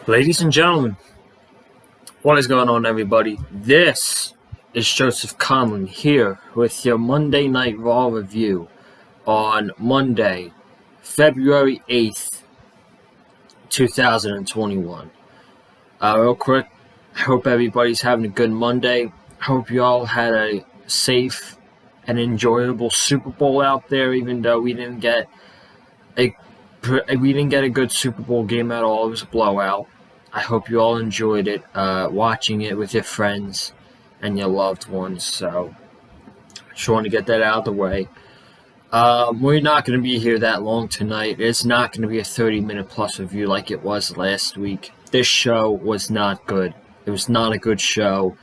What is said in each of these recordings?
Ladies and gentlemen, what is going on, everybody? This is Joseph Conlon here with your Monday Night Raw review on Monday, February 8th, 2021. Real quick, I hope everybody's having a good Monday. I hope you all had a safe and enjoyable Super Bowl out there, even though we didn't get a good Super Bowl game at all. It was a blowout. I hope you all enjoyed it, watching it with your friends and your loved ones. So, just want to get that out of the way. We're not going to be here that long tonight. It's not going to be a 30-minute plus review like it was last week. This show was not good. It was not a good show.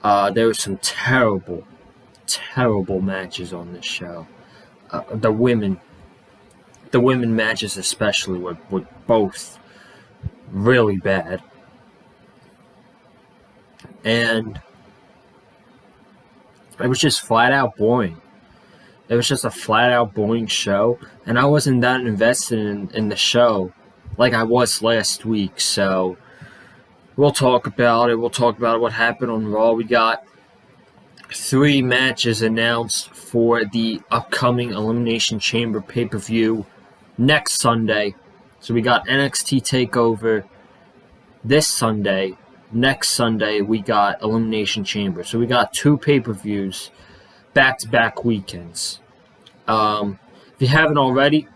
There were some terrible matches on this show. The women matches especially were both really bad, and it was just flat out boring. It was just a flat out boring show, and I wasn't that invested in the show like I was last week. So we'll talk about it. We'll talk about what happened on Raw. We got 3 matches announced for the upcoming Elimination Chamber pay-per-view next Sunday. So we got NXT TakeOver this Sunday. Next Sunday, we got Elimination Chamber. So we got 2 pay-per-views, back-to-back weekends. If you haven't already,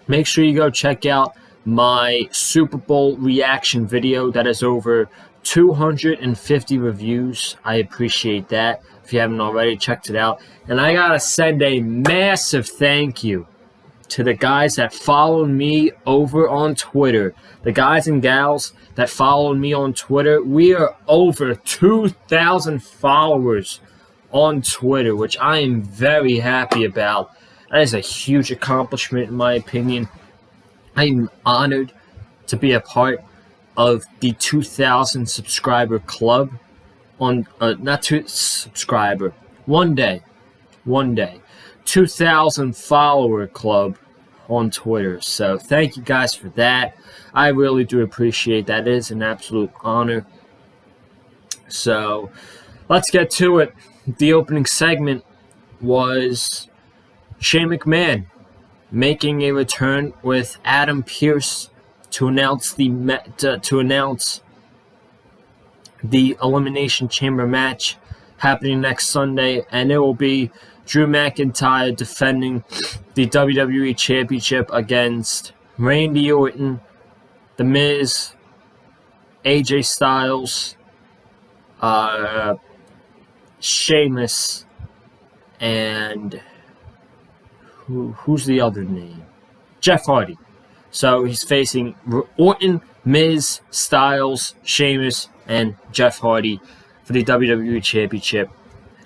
make sure you go check out my Super Bowl reaction video. That is over 250 reviews. I appreciate that. If you haven't already checked it out. And I gotta send a massive thank you to the guys that followed me over on Twitter. The guys and gals that followed me on Twitter. We are over 2,000 followers on Twitter, which I am very happy about. That is a huge accomplishment in my opinion. I am honored to be a part of the 2,000 subscriber club on, one day, 2,000 follower club on Twitter. So thank you guys for that. I really do appreciate that. It is an absolute honor. So let's get to it. The opening segment was Shane McMahon making a return with Adam Pearce to announce the Elimination Chamber match happening next Sunday, and it will be Drew McIntyre defending the WWE Championship against Randy Orton, The Miz, AJ Styles, Sheamus, and who's the other name? Jeff Hardy. So he's facing Orton, Miz, Styles, Sheamus, and Jeff Hardy for the WWE Championship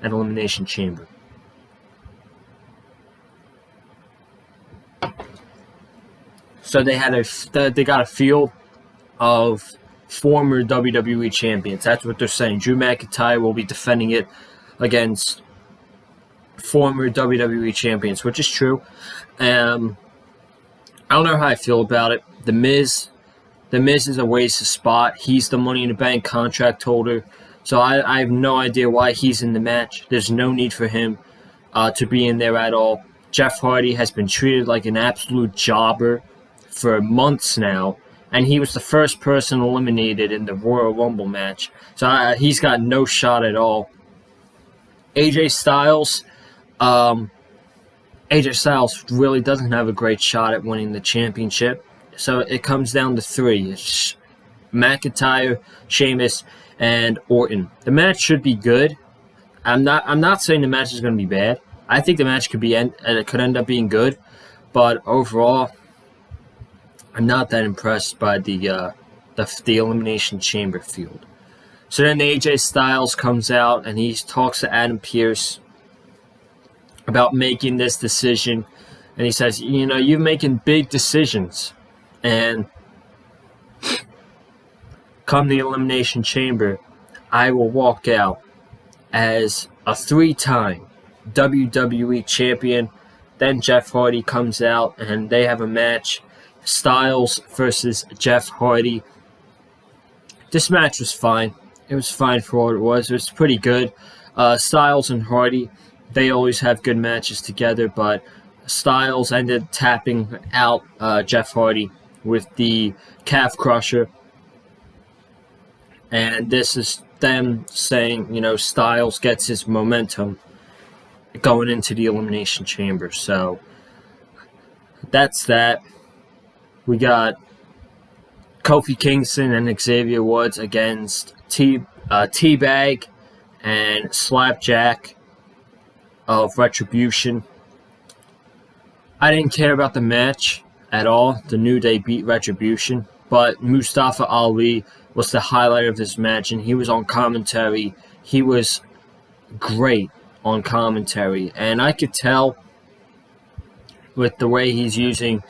and Elimination Chamber. So they got a field of former WWE champions. That's what they're saying. Drew McIntyre will be defending it against former WWE champions, which is true. I don't know how I feel about it. The Miz is a waste of spot. He's the Money in the Bank contract holder. So I have no idea why he's in the match. There's no need for him to be in there at all. Jeff Hardy has been treated like an absolute jobber for months now, and he was the first person eliminated in the Royal Rumble match. So he's got no shot at all. AJ Styles really doesn't have a great shot at winning the championship. So it comes down to 3. It's McIntyre, Sheamus, and Orton. The match should be good. I'm not saying the match is going to be bad. I think the match could end up being good, but overall, I'm not that impressed by the Elimination Chamber field. So then AJ Styles comes out and he talks to Adam Pearce about making this decision, and he says, you're making big decisions, and come the Elimination Chamber, I will walk out as a 3-time WWE champion. Then Jeff Hardy comes out and they have a match. Styles versus Jeff Hardy. this match was fine. It was fine for what it was. It was pretty good. Styles and Hardy, they always have good matches together, but Styles ended tapping out Jeff Hardy with the calf crusher. And this is them saying, Styles gets his momentum going into the Elimination Chamber. So that's that. We got Kofi Kingston and Xavier Woods against T-Bag and Slapjack of Retribution. I didn't care about the match at all. The New Day beat Retribution, but Mustafa Ali was the highlight of this match, and he was on commentary. He was great on commentary, and I could tell with the way he's using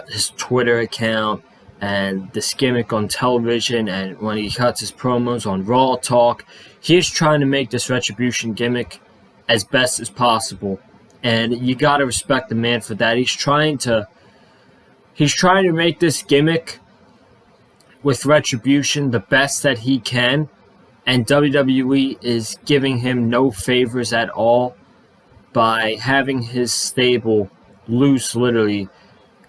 his Twitter account and this gimmick on television, and when he cuts his promos on Raw Talk, he's trying to make this Retribution gimmick as best as possible, and you gotta respect the man for that. He's trying to make this gimmick with Retribution the best that he can, and WWE is giving him no favors at all by having his stable lose literally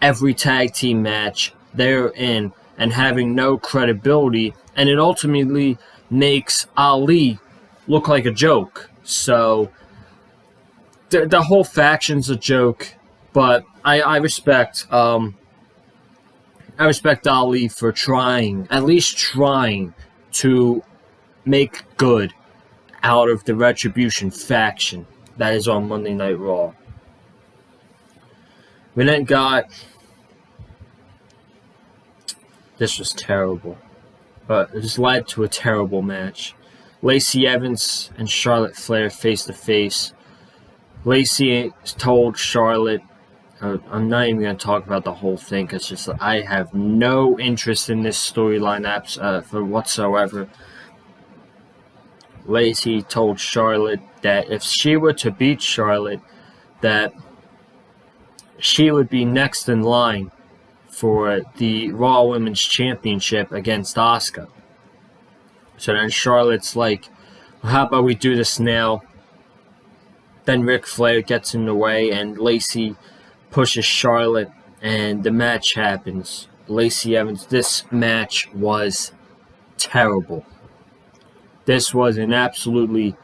every tag team match they're in and having no credibility, and it ultimately makes Ali look like a joke. So the whole faction's a joke, but I respect Ali for at least trying to make good out of the Retribution faction that is on Monday Night Raw. We then got... This was terrible, but it just led to a terrible match. Lacey Evans and Charlotte Flair face to face. Lacey told Charlotte, I'm not even going to talk about the whole thing because I have no interest in this storyline for whatsoever. Lacey told Charlotte that if she were to beat Charlotte, that she would be next in line for the Raw Women's Championship against Asuka. So then Charlotte's like, well, how about we do this now? Then Ric Flair gets in the way and Lacey pushes Charlotte and the match happens. Lacey Evans, this match was terrible. This was an absolutely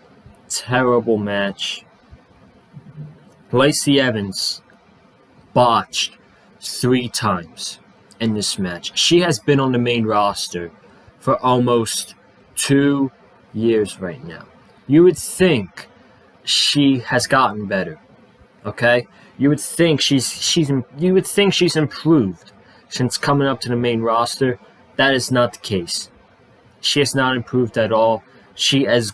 terrible match. Lacey Evans botched 3 times in this match. She has been on the main roster for almost 2 years right now. You would think she has gotten better, okay? You would think she's improved since coming up to the main roster. That is not the case. She has not improved at all. She is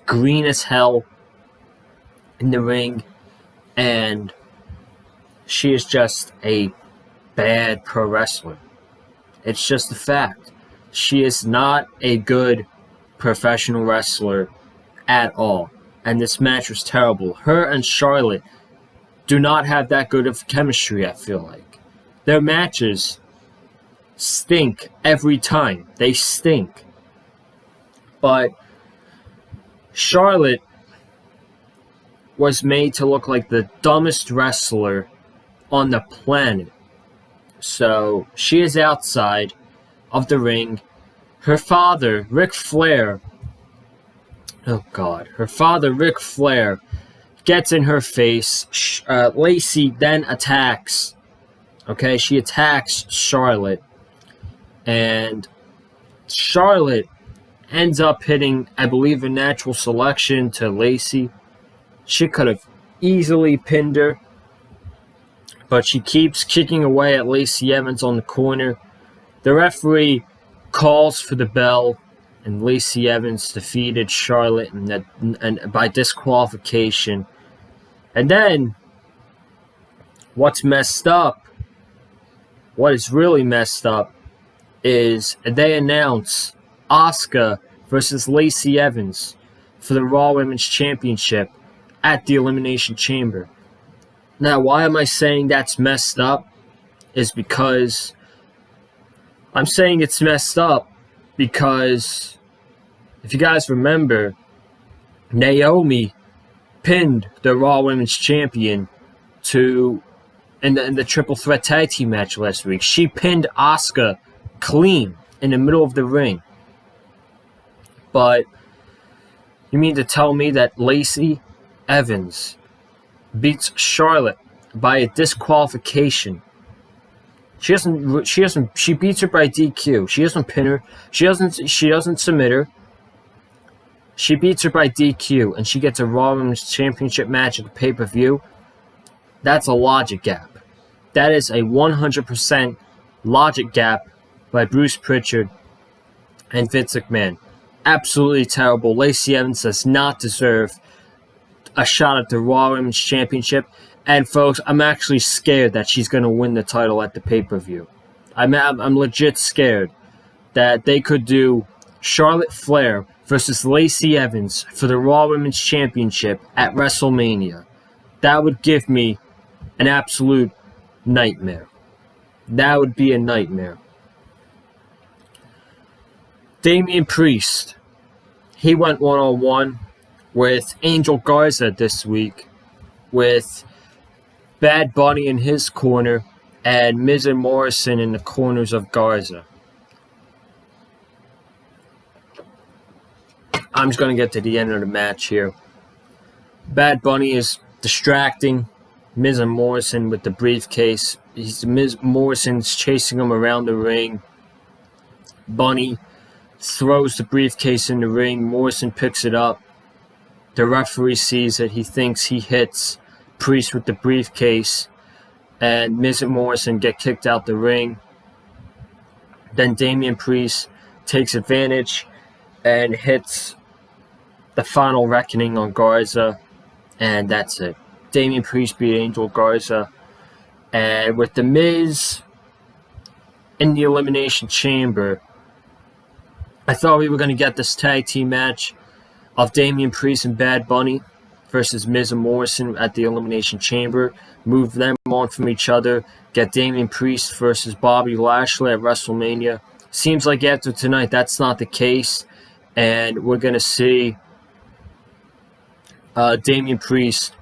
green as hell in the ring, and she is just a bad pro wrestler. It's just a fact. She is not a good professional wrestler at all. And this match was terrible. Her and Charlotte do not have that good of chemistry, I feel like. Their matches stink every time. They stink. But Charlotte was made to look like the dumbest wrestler on the planet. So she is outside of the ring. Her father, Ric Flair, her father, Ric Flair, gets in her face. Lacey then attacks. Okay, she attacks Charlotte. And Charlotte ends up hitting, I believe, a natural selection to Lacey. She could have easily pinned her, but she keeps kicking away at Lacey Evans on the corner. The referee calls for the bell, and Lacey Evans defeated Charlotte and by disqualification. And then, what is really messed up, is they announce Asuka versus Lacey Evans for the Raw Women's Championship at the Elimination Chamber. Now, why am I saying that's messed up? Is because I'm saying it's messed up because if you guys remember, Naomi pinned the Raw Women's Champion in the triple threat tag team match last week. She pinned Asuka clean in the middle of the ring. But you mean to tell me that Lacey Evans beats Charlotte by a disqualification? She beats her by DQ. She doesn't pin her. She doesn't submit her. She beats her by DQ, and she gets a Raw Women's Championship match at the pay-per-view. That's a logic gap. That is a 100% logic gap by Bruce Pritchard and Vince McMahon. Absolutely terrible. Lacey Evans does not deserve a shot at the Raw Women's Championship. And folks, I'm actually scared that she's going to win the title at the pay-per-view. I'm legit scared that they could do Charlotte Flair versus Lacey Evans for the Raw Women's Championship at WrestleMania. That would give me an absolute nightmare. That would be a nightmare. Damian Priest, he went one-on-one with Angel Garza this week, with Bad Bunny in his corner and Miz and Morrison in the corners of Garza. I'm just going to get to the end of the match here. Bad Bunny is distracting Miz and Morrison with the briefcase. Morrison's chasing him around the ring. Bunny throws the briefcase in the ring. Morrison picks it up. The referee sees it. He thinks he hits Priest with the briefcase. And Miz and Morrison get kicked out the ring. Then Damian Priest takes advantage and hits the final reckoning on Garza. And that's it. Damian Priest beat Angel Garza. And with The Miz in the Elimination Chamber, I thought we were going to get this tag team match of Damian Priest and Bad Bunny versus Miz and Morrison at the Elimination Chamber. Move them on from each other. Get Damian Priest versus Bobby Lashley at WrestleMania. Seems like after tonight that's not the case. And we're going to see Damian Priest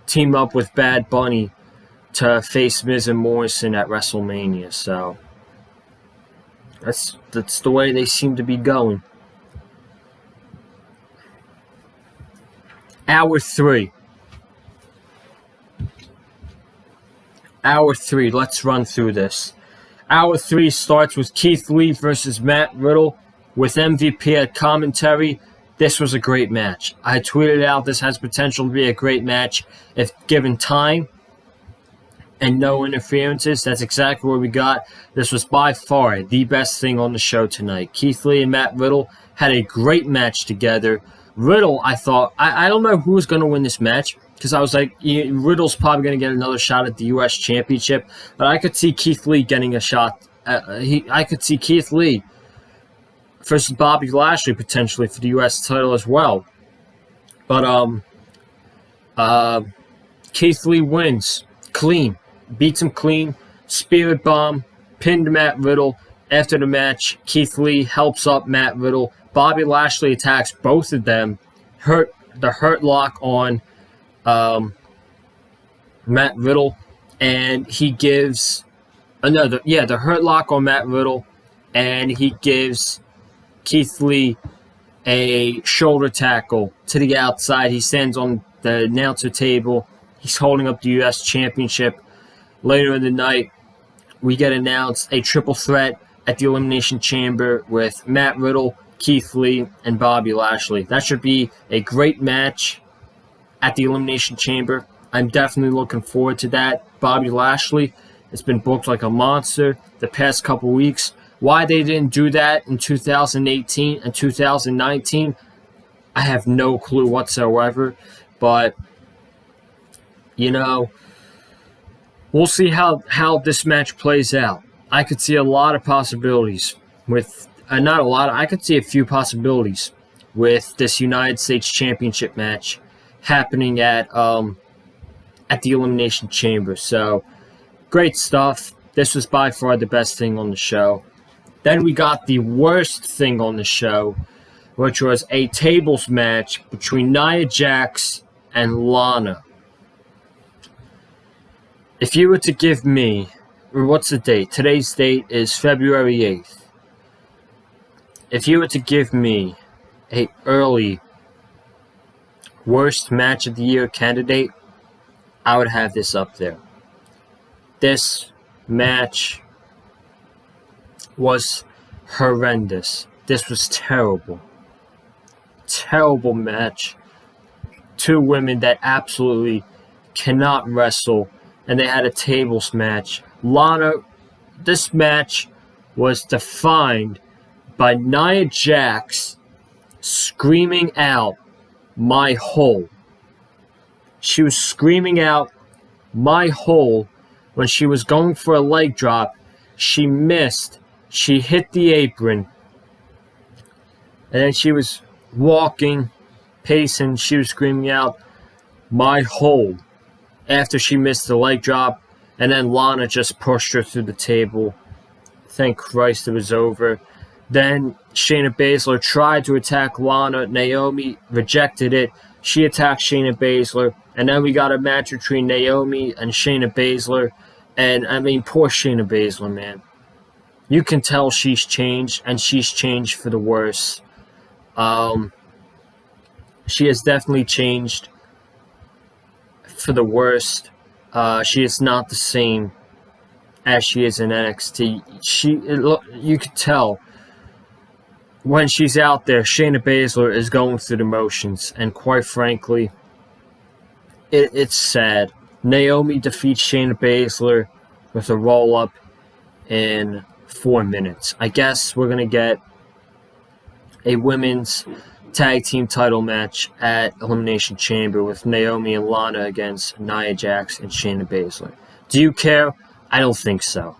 team up with Bad Bunny to face Miz and Morrison at WrestleMania. So that's the way they seem to be going. Hour 3. Let's run through this. Hour 3 starts with Keith Lee versus Matt Riddle with MVP at commentary. This was a great match. I tweeted out this has potential to be a great match if given time and no interferences. That's exactly what we got. This was by far the best thing on the show tonight. Keith Lee and Matt Riddle had a great match together. Riddle, I thought, I don't know who's going to win this match because I was like, Riddle's probably going to get another shot at the U.S. Championship, but I could see Keith Lee getting a shot. I could see Keith Lee versus Bobby Lashley potentially for the U.S. title as well. But Keith Lee wins clean, beats him clean, Spirit Bomb, pinned Matt Riddle. After the match, Keith Lee helps up Matt Riddle. Bobby Lashley attacks both of them. The hurt lock on Matt Riddle, and he gives the hurt lock on Matt Riddle, and he gives Keith Lee a shoulder tackle to the outside. He stands on the announcer table. He's holding up the U.S. Championship. Later in the night, we get announced a triple threat at the Elimination Chamber with Matt Riddle, Keith Lee, and Bobby Lashley. That should be a great match at the Elimination Chamber. I'm definitely looking forward to that. Bobby Lashley has been booked like a monster the past couple weeks. Why they didn't do that in 2018 and 2019, I have no clue whatsoever. But, we'll see how this match plays out. I could see a lot of possibilities with, not a lot, I could see a few possibilities with this United States Championship match happening at the Elimination Chamber. So, great stuff. This was by far the best thing on the show. Then we got the worst thing on the show, which was a tables match between Nia Jax and Lana. If you were to give me, or what's the date? Today's date is February 8th. If you were to give me a early worst match of the year candidate, I would have this up there. This match was horrendous. This was terrible. Terrible match. Two women that absolutely cannot wrestle, and they had a tables match. Lana, this match was defined by Nia Jax screaming out, "My hole." She was screaming out, "My hole," when she was going for a leg drop. She missed. She hit the apron. And then she was walking, pacing. She was screaming out, "My hole," after she missed the leg drop. And then Lana just pushed her through the table. Thank Christ it was over. Then Shayna Baszler tried to attack Lana. Naomi rejected it. She attacked Shayna Baszler. And then we got a match between Naomi and Shayna Baszler. And, I mean, poor Shayna Baszler, man. You can tell she's changed, and she's changed for the worse. She has definitely changed for the worst. She is not the same as she is in NXT. You could tell when she's out there, Shayna Baszler is going through the motions, and quite frankly, it's sad. Naomi defeats Shayna Baszler with a roll-up in 4 minutes. I guess we're going to get a women's tag team title match at Elimination Chamber with Naomi and Lana against Nia Jax and Shayna Baszler. Do you care? I don't think so.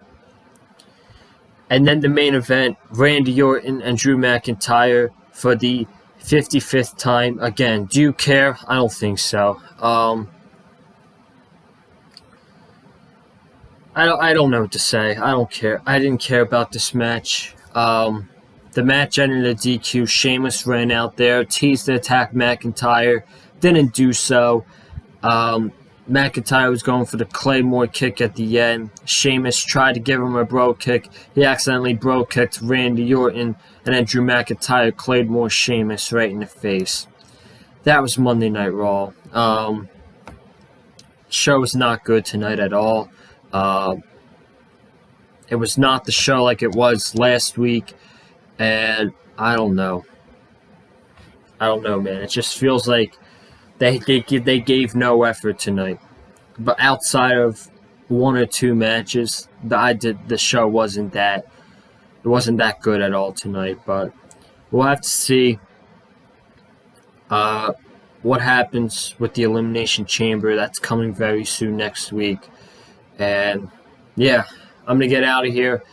And then the main event, Randy Orton and Drew McIntyre for the 55th time. Again, do you care? I don't think so. I don't know what to say. I don't care. I didn't care about this match. The match ended in a DQ. Sheamus ran out there, teased to attack McIntyre, didn't do so. McIntyre was going for the Claymore kick at the end. Sheamus tried to give him a bro kick. He accidentally bro kicked Randy Orton, and then Drew McIntyre Claymore Sheamus right in the face. That was Monday Night Raw. Show was not good tonight at all. It was not the show like it was last week, and I don't know. I don't know, man. It just feels like they gave no effort tonight. But outside of 1 or 2 matches, the show wasn't that good at all tonight. But we'll have to see what happens with the Elimination Chamber. That's coming very soon next week. And yeah, I'm going to get out of here.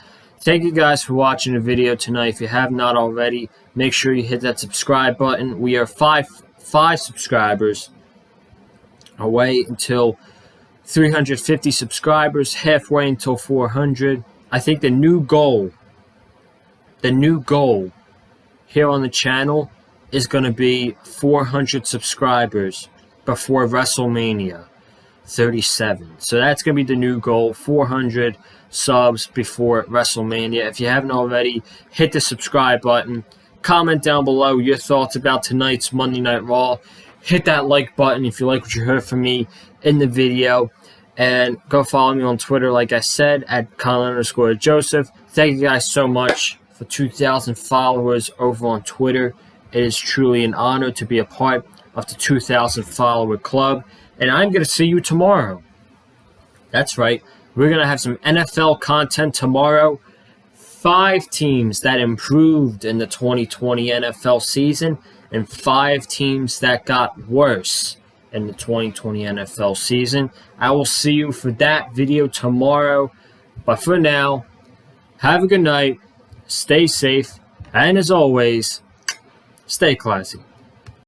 Thank you guys for watching the video tonight. If you have not already, make sure you hit that subscribe button. We are five subscribers away until 350 subscribers, halfway until 400. I think the new goal here on the channel is going to be 400 subscribers before WrestleMania 37. So that's going to be the new goal, 400 subs before WrestleMania. If you haven't already, hit the subscribe button. Comment down below your thoughts about tonight's Monday Night Raw. Hit that like button if you like what you heard from me in the video. And go follow me on Twitter, like I said, at Colin_Joseph. Thank you guys so much for 2,000 followers over on Twitter. It is truly an honor to be a part of the 2,000 follower club. And I'm going to see you tomorrow. That's right. We're going to have some NFL content tomorrow. 5 teams that improved in the 2020 NFL season, and 5 teams that got worse in the 2020 NFL season. I will see you for that video tomorrow. But for now, have a good night, stay safe, and as always, stay classy.